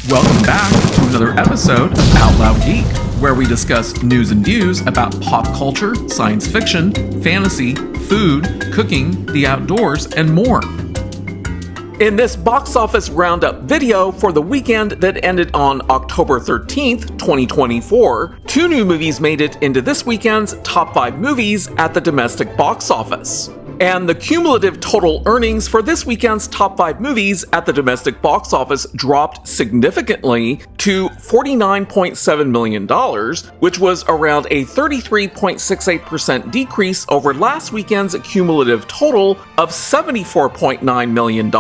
Welcome back to another episode of Out Loud Geek, where we discuss news and views about pop culture, science fiction, fantasy, food, cooking, the outdoors, and more. In this box office roundup video for the weekend that ended on October 13th, 2024, two new movies made it into this weekend's top 5 movies at the domestic box office. And the cumulative total earnings for this weekend's top 5 movies at the domestic box office dropped significantly to $49.7 million, which was around a 33.68% decrease over last weekend's cumulative total of $74.9 million.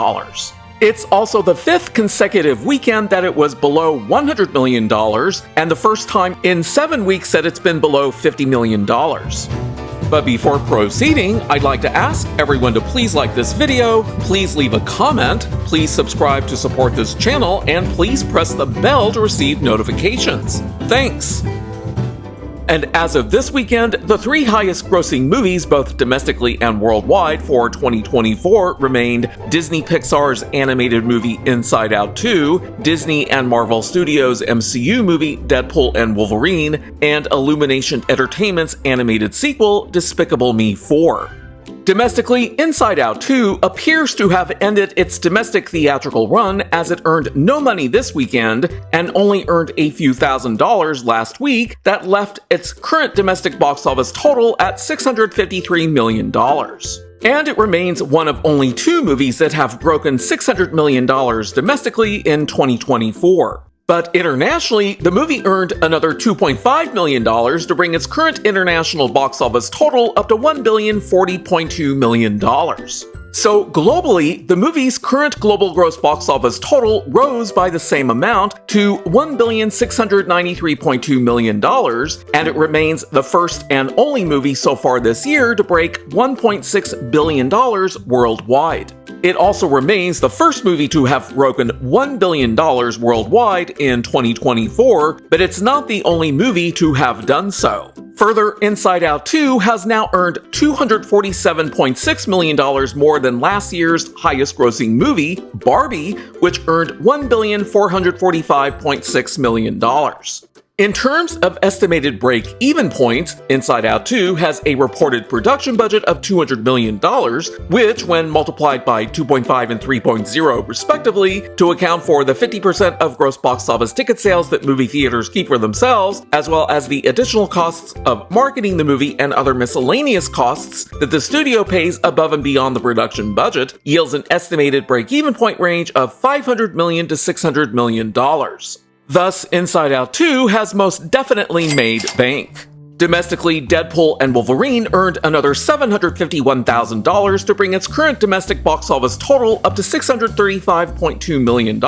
It's also the 5th consecutive weekend that it was below $100 million, and the first time in 7 weeks that it's been below $50 million. But before proceeding, I'd like to ask everyone to please like this video, please leave a comment, please subscribe to support this channel, and please press the bell to receive notifications. Thanks! And as of this weekend, the 3 highest grossing movies, both domestically and worldwide, for 2024 remained Disney Pixar's animated movie Inside Out 2, Disney and Marvel Studios' MCU movie Deadpool and Wolverine, and Illumination Entertainment's animated sequel Despicable Me 4. Domestically, Inside Out 2 appears to have ended its domestic theatrical run as it earned no money this weekend and only earned a few $1,000s last week that left its current domestic box office total at $653 million. And it remains one of only 2 movies that have broken $600 million domestically in 2024. But internationally, the movie earned another $2.5 million to bring its current international box office total up to $1,040.2 million. So globally, the movie's current global gross box office total rose by the same amount to $1,693.2 million, and it remains the first and only movie so far this year to break $1.6 billion worldwide. It also remains the first movie to have broken $1 billion worldwide in 2024, but it's not the only movie to have done so. Further, Inside Out 2 has now earned $247.6 million more than last year's highest-grossing movie, Barbie, which earned $1,445.6 million. In terms of estimated break-even points, Inside Out 2 has a reported production budget of $200 million, which, when multiplied by 2.5 and 3.0 respectively, to account for the 50% of gross box office ticket sales that movie theaters keep for themselves, as well as the additional costs of marketing the movie and other miscellaneous costs that the studio pays above and beyond the production budget, yields an estimated break-even point range of $500 million to $600 million. Thus, Inside Out 2 has most definitely made bank. Domestically, Deadpool and Wolverine earned another $751,000 to bring its current domestic box office total up to $635.2 million,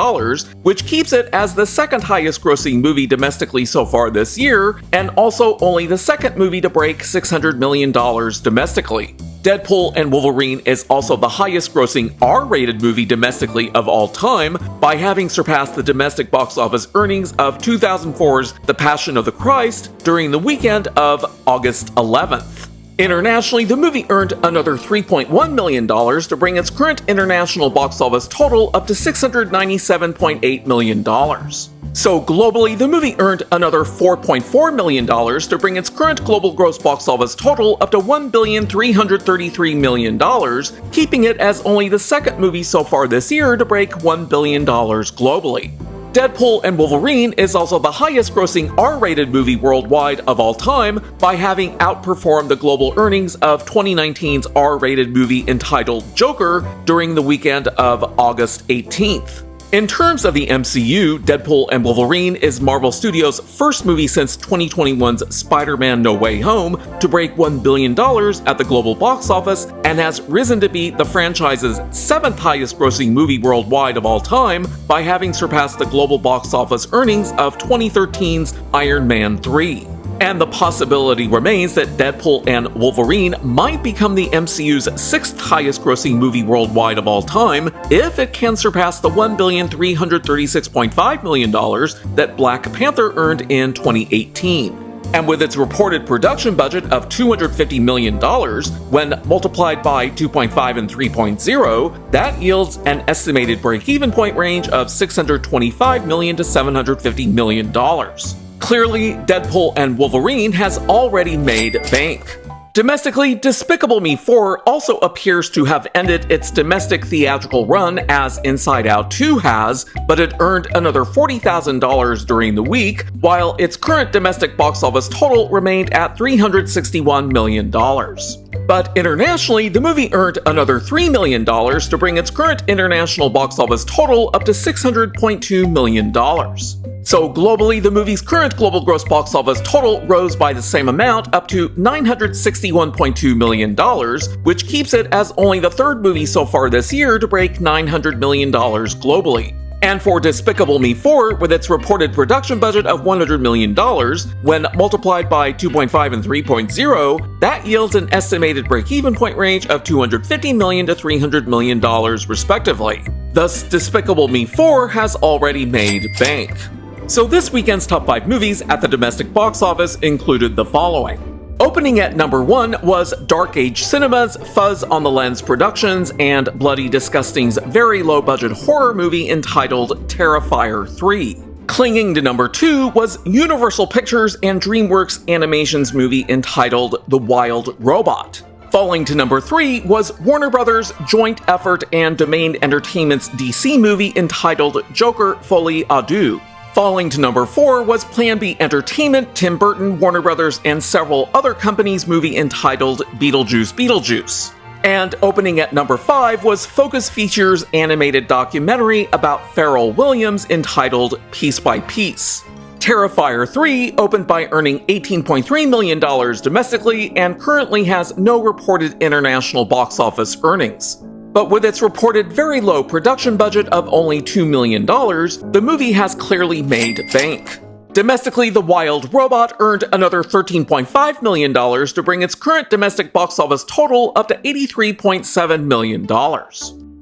which keeps it as the second highest grossing movie domestically so far this year, and also only the second movie to break $600 million domestically. Deadpool and Wolverine is also the highest grossing R-rated movie domestically of all time by having surpassed the domestic box office earnings of 2004's The Passion of the Christ during the weekend of August 11th. Internationally, the movie earned another $3.1 million to bring its current international box office total up to $697.8 million. So globally, the movie earned another $4.4 million to bring its current global gross box office total up to $1,333 million, keeping it as only the second movie so far this year to break $1 billion globally. Deadpool and Wolverine is also the highest grossing R-rated movie worldwide of all time by having outperformed the global earnings of 2019's R-rated movie entitled Joker during the weekend of August 18th. In terms of the MCU, Deadpool and Wolverine is Marvel Studios' first movie since 2021's Spider-Man No Way Home to break $1 billion at the global box office and has risen to be the franchise's 7th highest grossing movie worldwide of all time by having surpassed the global box office earnings of 2013's Iron Man 3. And the possibility remains that Deadpool and Wolverine might become the MCU's 6th highest grossing movie worldwide of all time if it can surpass the $1,336.5 million that Black Panther earned in 2018. And with its reported production budget of $250 million, when multiplied by 2.5 and 3.0, that yields an estimated break-even point range of $625 million to $750 million. Clearly, Deadpool and Wolverine has already made bank. Domestically, Despicable Me 4 also appears to have ended its domestic theatrical run as Inside Out 2 has, but it earned another $40,000 during the week, while its current domestic box office total remained at $361 million. But internationally, the movie earned another $3 million to bring its current international box office total up to $600.2 million. So globally, the movie's current global gross box office total rose by the same amount up to $961.2 million, which keeps it as only the third movie so far this year to break $900 million globally. And for Despicable Me 4, with its reported production budget of $100 million, when multiplied by 2.5 and 3.0, that yields an estimated break-even point range of $250 million to $300 million respectively. Thus, Despicable Me 4 has already made bank. So this weekend's top 5 movies at the domestic box office included the following. Opening at number 1 was Dark Age Cinema's Fuzz on the Lens Productions and Bloody Disgusting's very low-budget horror movie entitled Terrifier 3. Clinging to number 2 was Universal Pictures and DreamWorks Animation's movie entitled The Wild Robot. Falling to number 3 was Warner Brothers' joint effort and Domain Entertainment's DC movie entitled Joker Folie Deux. Falling to number 4 was Plan B Entertainment, Tim Burton, Warner Brothers, and several other companies' movie entitled Beetlejuice Beetlejuice. And opening at number 5 was Focus Features' animated documentary about Pharrell Williams entitled Piece by Piece. Terrifier 3 opened by earning $18.3 million domestically and currently has no reported international box office earnings. But with its reported very low production budget of only $2 million, the movie has clearly made bank. Domestically, The Wild Robot earned another $13.5 million to bring its current domestic box office total up to $83.7 million.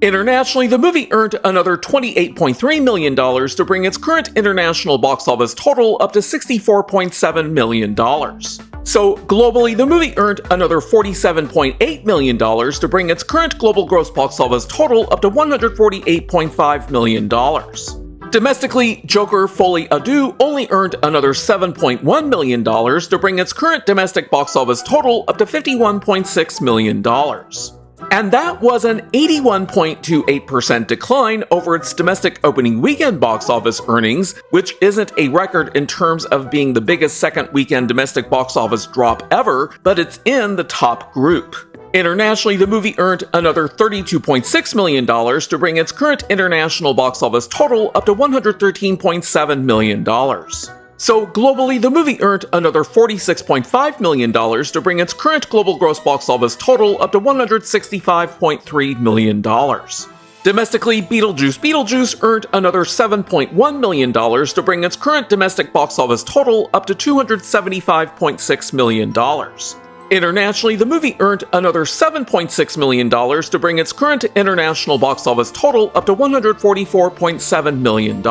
Internationally, the movie earned another $28.3 million to bring its current international box office total up to $64.7 million. So globally, the movie earned another $47.8 million to bring its current global gross box office total up to $148.5 million. Domestically, Joker Folie Deux only earned another $7.1 million to bring its current domestic box office total up to $51.6 million. And that was an 81.28% decline over its domestic opening weekend box office earnings, which isn't a record in terms of being the biggest second weekend domestic box office drop ever, but it's in the top group. Internationally, the movie earned another $32.6 million to bring its current international box office total up to $113.7 million. So globally, the movie earned another $46.5 million to bring its current global gross box office total up to $165.3 million. Domestically, Beetlejuice Beetlejuice earned another $7.1 million to bring its current domestic box office total up to $275.6 million. Internationally, the movie earned another $7.6 million to bring its current international box office total up to $144.7 million.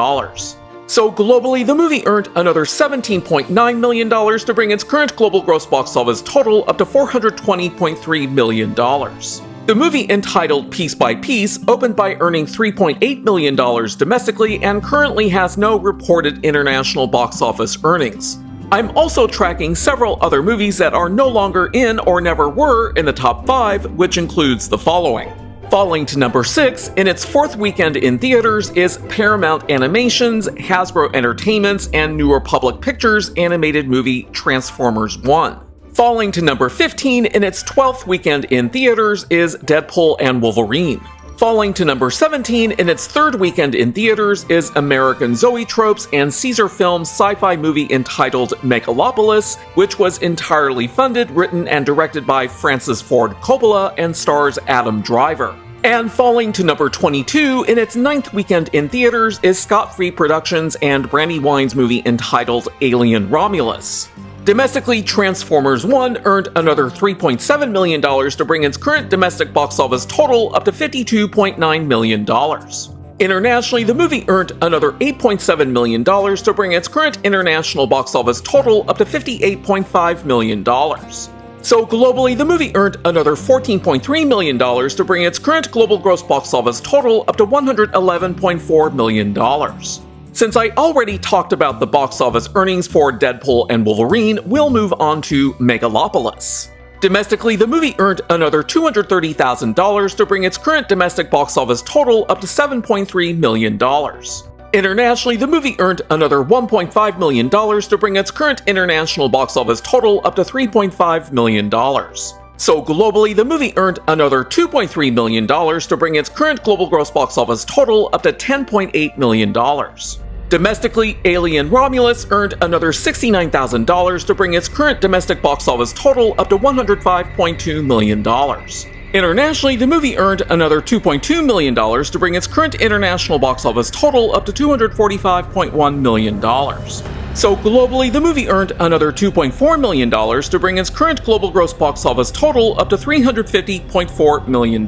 So globally, the movie earned another $17.9 million to bring its current global gross box office total up to $420.3 million. The movie entitled Piece by Piece opened by earning $3.8 million domestically and currently has no reported international box office earnings. I'm also tracking several other movies that are no longer in or never were in the top 5, which includes the following. Falling to number 6 in its fourth weekend in theaters is Paramount Animation's, Hasbro Entertainment's, and New Republic Pictures animated movie Transformers 1. Falling to number 15 in its 12th weekend in theaters is Deadpool and Wolverine. Falling to number 17 in its third weekend in theaters is American Zoetrope's and Caesar Films' sci-fi movie entitled Megalopolis, which was entirely funded, written, and directed by Francis Ford Copolla and stars Adam Driver. And falling to number 22 in its ninth weekend in theaters is Scott Free Productions and Brandywine's movie entitled Alien Romulus. Domestically, Transformers 1 earned another $3.7 million to bring its current domestic box office total up to $52.9 million. Internationally, the movie earned another $8.7 million to bring its current international box office total up to $58.5 million. So globally, the movie earned another $14.3 million to bring its current global gross box office total up to $111.4 million. Since I already talked about the box office earnings for Deadpool and Wolverine, we'll move on to Megalopolis. Domestically, the movie earned another $230,000 to bring its current domestic box office total up to $7.3 million. Internationally, the movie earned another $1.5 million to bring its current international box office total up to $3.5 million. So globally, the movie earned another $2.3 million to bring its current global gross box office total up to $10.8 million. Domestically, Alien Romulus earned another $69,000 to bring its current domestic box office total up to $105.2 million. Internationally, the movie earned another $2.2 million to bring its current international box office total up to $245.1 million. So globally, the movie earned another $2.4 million to bring its current global gross box office total up to $350.4 million.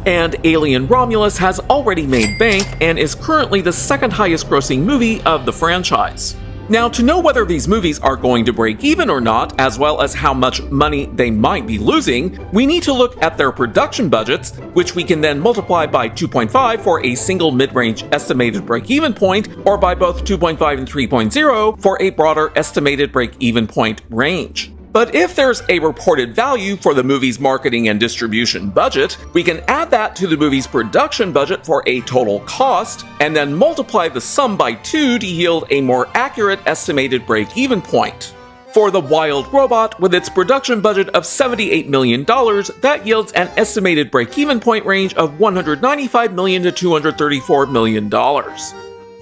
And Alien Romulus has already made bank and is currently the second highest grossing movie of the franchise. Now, to know whether these movies are going to break even or not, as well as how much money they might be losing, we need to look at their production budgets, which we can then multiply by 2.5 for a single mid-range estimated break-even point, or by both 2.5 and 3.0 for a broader estimated break-even point range. But if there's a reported value for the movie's marketing and distribution budget, we can add that to the movie's production budget for a total cost, and then multiply the sum by 2 to yield a more accurate estimated break-even point. For The Wild Robot, with its production budget of $78 million, that yields an estimated break-even point range of $195 million to $234 million.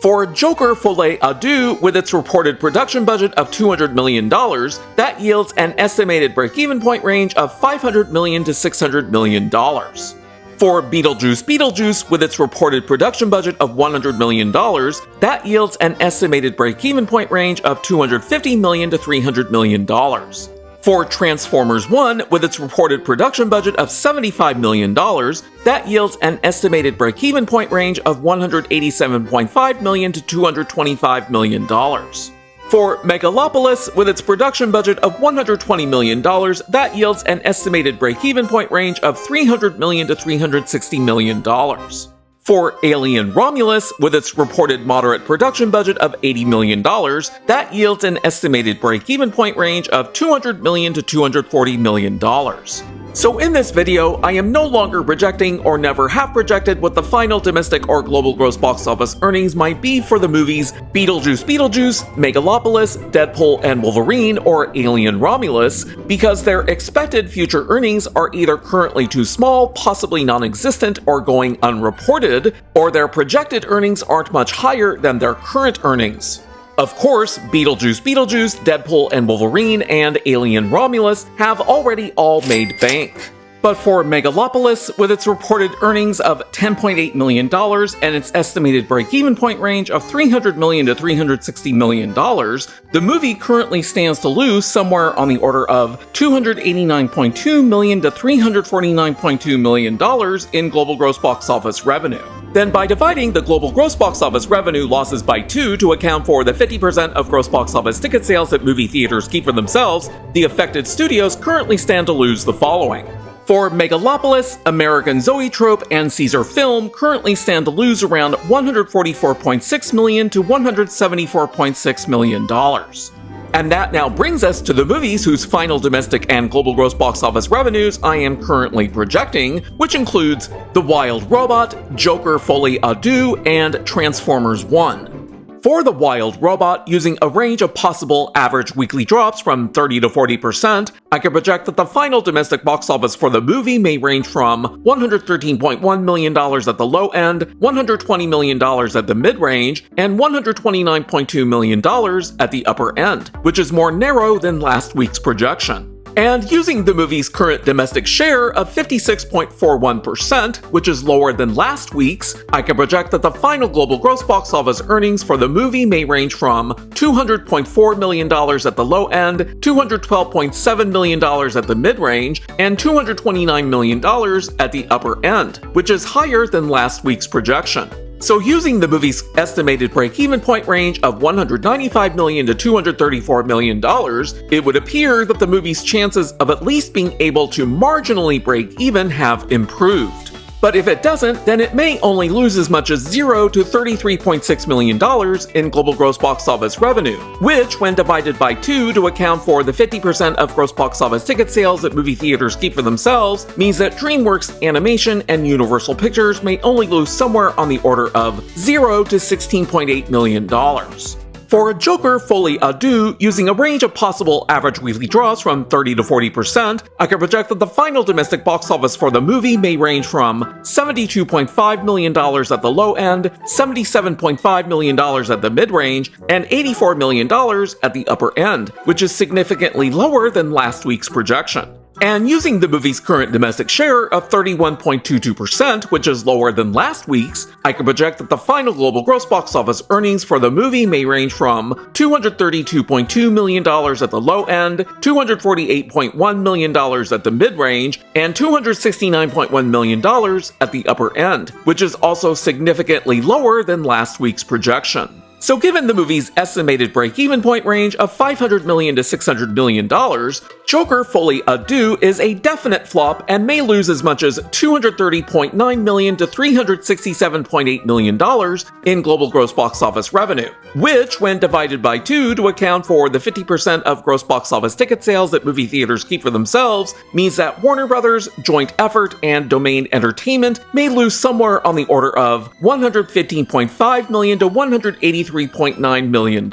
For Joker Folie Deux, with its reported production budget of $200 million, that yields an estimated break-even point range of $500 million to $600 million. For Beetlejuice Beetlejuice, with its reported production budget of $100 million, that yields an estimated break-even point range of $250 million to $300 million. For Transformers 1, with its reported production budget of $75 million, that yields an estimated break-even point range of $187.5 million to $225 million. For Megalopolis, with its production budget of $120 million, that yields an estimated break-even point range of $300 million to $360 million. For Alien Romulus, with its reported moderate production budget of $80 million, that yields an estimated break-even point range of $200 million to $240 million. So in this video, I am no longer projecting or never have projected what the final domestic or global gross box office earnings might be for the movies Beetlejuice Beetlejuice, Megalopolis, Deadpool and Wolverine, or Alien Romulus, because their expected future earnings are either currently too small, possibly non-existent, or going unreported, or their projected earnings aren't much higher than their current earnings. Of course, Beetlejuice Beetlejuice, Deadpool and Wolverine, and Alien Romulus have already all made bank. But for Megalopolis, with its reported earnings of $10.8 million and its estimated break-even point range of $300 million to $360 million, the movie currently stands to lose somewhere on the order of $289.2 million to $349.2 million in global gross box office revenue. Then by dividing the global gross box office revenue losses by 2 to account for the 50% of gross box office ticket sales that movie theaters keep for themselves, the affected studios currently stand to lose the following. For Megalopolis, American Zoetrope and Caesar Film currently stand to lose around $144.6 million to $174.6 million. And that now brings us to the movies whose final domestic and global gross box office revenues I am currently projecting, which includes The Wild Robot, Joker Folie Deux, and Transformers 1. For The Wild Robot, using a range of possible average weekly drops from 30 to 40%, I can project that the final domestic box office for the movie may range from $113.1 million at the low end, $120 million at the mid-range, and $129.2 million at the upper end, which is more narrow than last week's projection. And using the movie's current domestic share of 56.41%, which is lower than last week's, I can project that the final global gross box office earnings for the movie may range from $200.4 million at the low end, $212.7 million at the mid-range, and $229 million at the upper end, which is higher than last week's projection. So using the movie's estimated break-even point range of $195 million to $234 million, it would appear that the movie's chances of at least being able to marginally break even have improved. But if it doesn't, then it may only lose as much as $0 to $33.6 million in global gross box office revenue, which, when divided by 2 to account for the 50% of gross box office ticket sales that movie theaters keep for themselves, means that DreamWorks Animation and Universal Pictures may only lose somewhere on the order of $0 to $16.8 million. For Joker Folie à Deux, using a range of possible average weekly draws from 30 to 40%, I can project that the final domestic box office for the movie may range from $72.5 million at the low end, $77.5 million at the mid-range, and $84 million at the upper end, which is significantly lower than last week's projection. And using the movie's current domestic share of 31.22%, which is lower than last week's, I can project that the final global gross box office earnings for the movie may range from $232.2 million at the low end, $248.1 million at the mid-range, and $269.1 million at the upper end, which is also significantly lower than last week's projection. So given the movie's estimated break-even point range of $500 million to $600 million, Joker Folie à Deux is a definite flop and may lose as much as $230.9 million to $367.8 million in global gross box office revenue, which, when divided by 2 to account for the 50% of gross box office ticket sales that movie theaters keep for themselves, means that Warner Brothers, Joint Effort, and Domain Entertainment may lose somewhere on the order of $115.5 million to $183.9 million.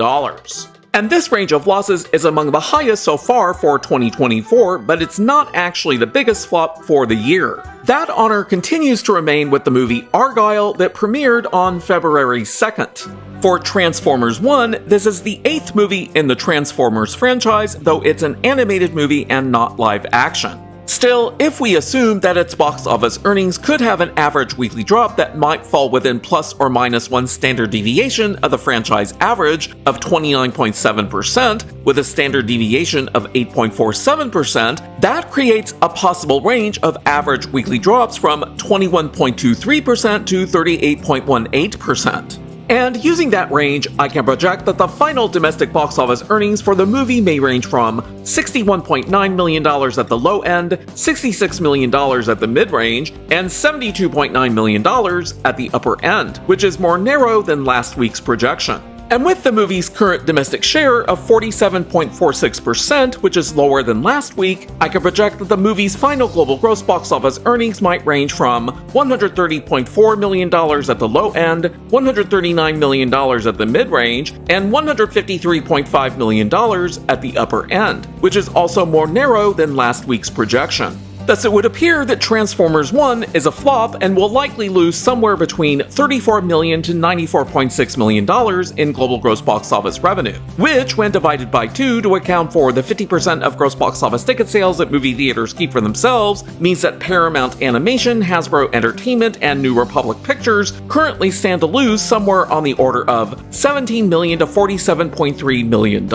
And this range of losses is among the highest so far for 2024, but it's not actually the biggest flop for the year. That honor continues to remain with the movie Argylle that premiered on February 2nd. For Transformers 1, this is the 8th movie in the Transformers franchise, though it's an animated movie and not live action. Still, if we assume that its box office earnings could have an average weekly drop that might fall within plus or minus one standard deviation of the franchise average of 29.7%, with a standard deviation of 8.47%, that creates a possible range of average weekly drops from 21.23% to 38.18%. And using that range, I can project that the final domestic box office earnings for the movie may range from $61.9 million at the low end, $66 million at the mid-range, and $72.9 million at the upper end, which is more narrow than last week's projection. And with the movie's current domestic share of 47.46%, which is lower than last week, I can project that the movie's final global gross box office earnings might range from $130.4 million at the low end, $139 million at the mid-range, and $153.5 million at the upper end, which is also more narrow than last week's projection. Thus, it would appear that Transformers 1 is a flop and will likely lose somewhere between $34 million to $94.6 million in global gross box office revenue, which, when divided by 2 to account for the 50% of gross box office ticket sales that movie theaters keep for themselves, means that Paramount Animation, Hasbro Entertainment, and New Republic Pictures currently stand to lose somewhere on the order of $17 million to $47.3 million.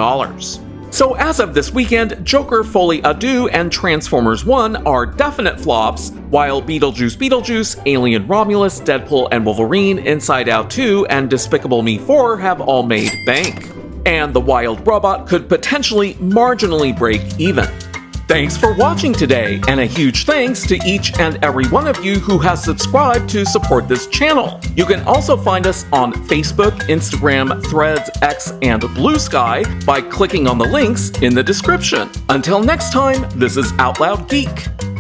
So as of this weekend, Joker Folie à Deux and Transformers 1 are definite flops, while Beetlejuice Beetlejuice, Alien Romulus, Deadpool and Wolverine, Inside Out 2, and Despicable Me 4 have all made bank. And The Wild Robot could potentially marginally break even. Thanks for watching today, and a huge thanks to each and every one of you who has subscribed to support this channel. You can also find us on Facebook, Instagram, Threads, X, and Blue Sky by clicking on the links in the description. Until next time, this is Out Loud Geek.